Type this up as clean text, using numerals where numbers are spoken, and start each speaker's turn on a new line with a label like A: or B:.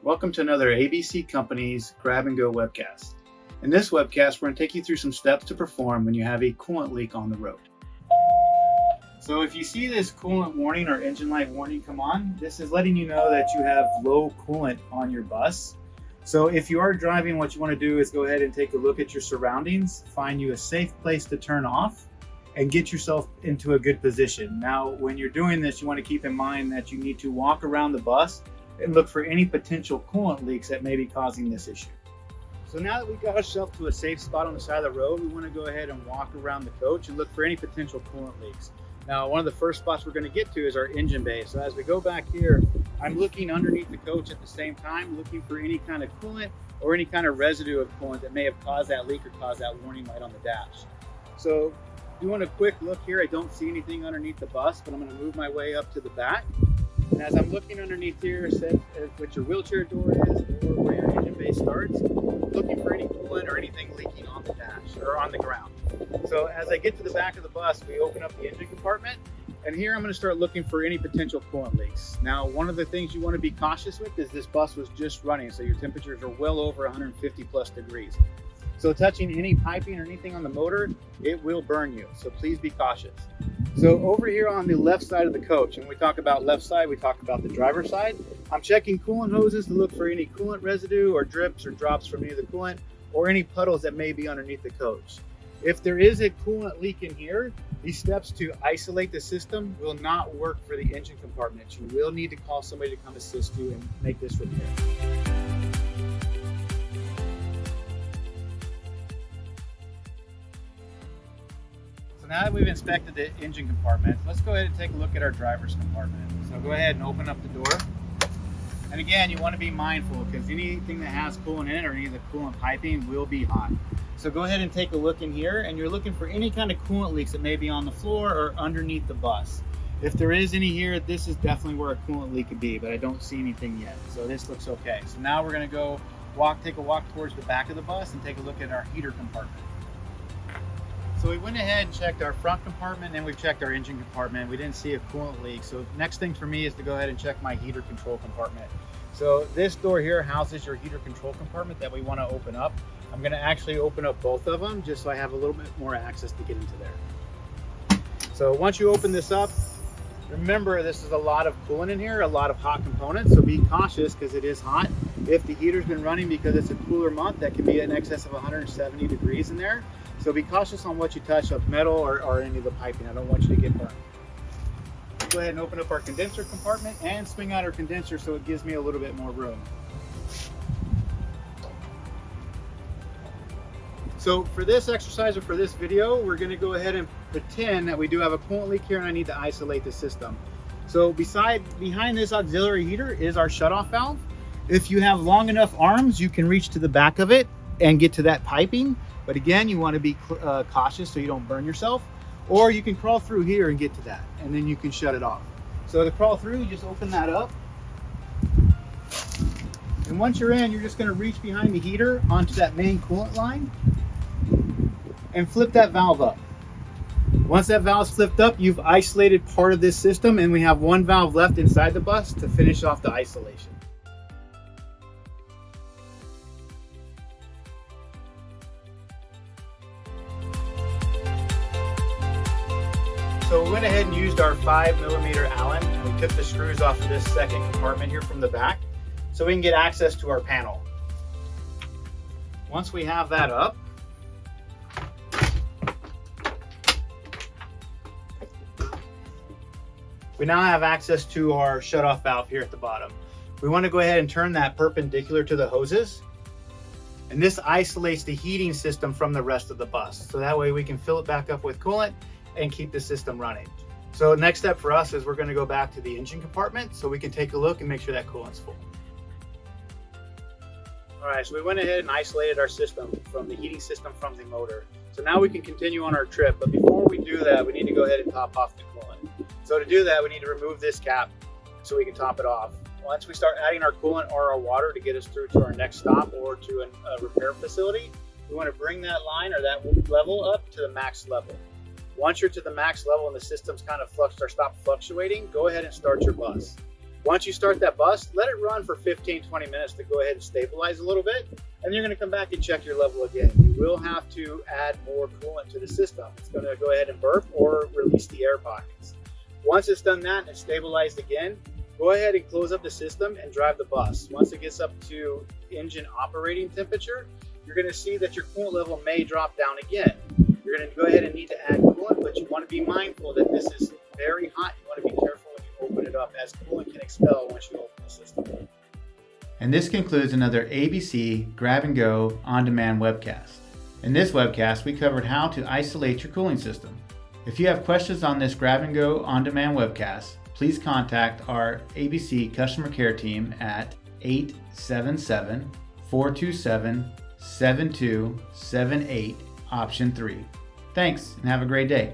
A: Welcome to another ABC Company's Grab and Go webcast. In this webcast, we're going to take you through some steps to perform when you have a coolant leak on the road. So if you see this coolant warning or engine light warning come on, this is letting you know that you have low coolant on your bus. So if you are driving, what you want to do is go ahead and take a look at your surroundings, find you a safe place to turn off, and get yourself into a good position. Now, when you're doing this, you want to keep in mind that you need to walk around the bus and look for any potential coolant leaks that may be causing this issue. So now that we've got ourselves to a safe spot on the side of the road, we want to go ahead and walk around the coach and look for any potential coolant leaks. Now, one of the first spots we're going to get to is our engine bay. So as we go back here, I'm looking underneath the coach at the same time, looking for any kind of coolant or any kind of residue of coolant that may have caused that leak or caused that warning light on the dash. So doing a quick look here, I don't see anything underneath the bus, but I'm going to move my way up to the back. And as I'm looking underneath here, which your wheelchair door is or where your engine bay starts, looking for any coolant or anything leaking on the dash or on the ground. So as I get to the back of the bus, we open up the engine compartment, and here I'm going to start looking for any potential coolant leaks. Now, one of the things you want to be cautious with is this bus was just running, so your temperatures are well over 150 plus degrees. So touching any piping or anything on the motor, it will burn you. So please be cautious. So over here on the left side of the coach, and when we talk about left side, we talk about the driver's side. I'm checking coolant hoses to look for any coolant residue or drips or drops from any of the coolant or any puddles that may be underneath the coach. If there is a coolant leak in here, these steps to isolate the system will not work for the engine compartment. You will need to call somebody to come assist you and make this repair. So now that we've inspected the engine compartment, let's go ahead and take a look at our driver's compartment. So go ahead and open up the door. And again, you want to be mindful because anything that has coolant in it or any of the coolant piping will be hot. So go ahead and take a look in here, and you're looking for any kind of coolant leaks that may be on the floor or underneath the bus. If there is any here, this is definitely where a coolant leak could be, but I don't see anything yet. So this looks okay. So now we're going to go take a walk towards the back of the bus and take a look at our heater compartment. So we went ahead and checked our front compartment and we've checked our engine compartment. We didn't see a coolant leak. So next thing for me is to go ahead and check my heater control compartment. So this door here houses your heater control compartment that we want to open up. I'm going to actually open up both of them just so I have a little bit more access to get into there. So once you open this up, remember this is a lot of coolant in here, a lot of hot components. So be cautious because it is hot. If the heater's been running because it's a cooler month, that can be in excess of 170 degrees in there. So be cautious on what you touch of metal or any of the piping. I don't want you to get burned. Go ahead and open up our condenser compartment and swing out our condenser so it gives me a little bit more room. So for this exercise or for this video, we're going to go ahead and pretend that we do have a coolant leak here and I need to isolate the system. So behind this auxiliary heater is our shutoff valve. If you have long enough arms, you can reach to the back of it and get to that piping. But again, you want to be cautious so you don't burn yourself. Or you can crawl through here and get to that, and then you can shut it off. So to crawl through, you just open that up. And once you're in, you're just going to reach behind the heater onto that main coolant line and flip that valve up. Once that valve's flipped up, you've isolated part of this system, and we have one valve left inside the bus to finish off the isolation. So we went ahead and used our 5mm Allen, and we took the screws off of this second compartment here from the back so we can get access to our panel. Once we have that up, we now have access to our shutoff valve here at the bottom. We want to go ahead and turn that perpendicular to the hoses, and this isolates the heating system from the rest of the bus. So that way we can fill it back up with coolant and keep the system running. So next step for us is we're going to go back to the engine compartment so we can take a look and make sure that coolant's full. All right, so we went ahead and isolated our system from the heating system from the motor. So now we can continue on our trip, but before we do that, we need to go ahead and top off the coolant. So to do that, we need to remove this cap so we can top it off. Once we start adding our coolant or our water to get us through to our next stop or to a repair facility, we want to bring that line or that level up to the max level. Once you're to the max level and the system's kind of stopped fluctuating, go ahead and start your bus. Once you start that bus, let it run for 15-20 minutes to go ahead and stabilize a little bit, and you're going to come back and check your level again. You will have to add more coolant to the system. It's going to go ahead and burp or release the air pockets. Once it's done that and it's stabilized again, go ahead and close up the system and drive the bus. Once it gets up to engine operating temperature, you're going to see that your coolant level may drop down again. You're going to go ahead and need to add coolant, but you want to be mindful that this is very hot. You want to be careful when you open it up, as coolant can expel once you open the system.
B: And this concludes another ABC Grab and Go on-demand webcast. In this webcast, we covered how to isolate your cooling system. If you have questions on this Grab and Go on-demand webcast, please contact our ABC customer care team at 877-427-7278, option 3. Thanks, and have a great day.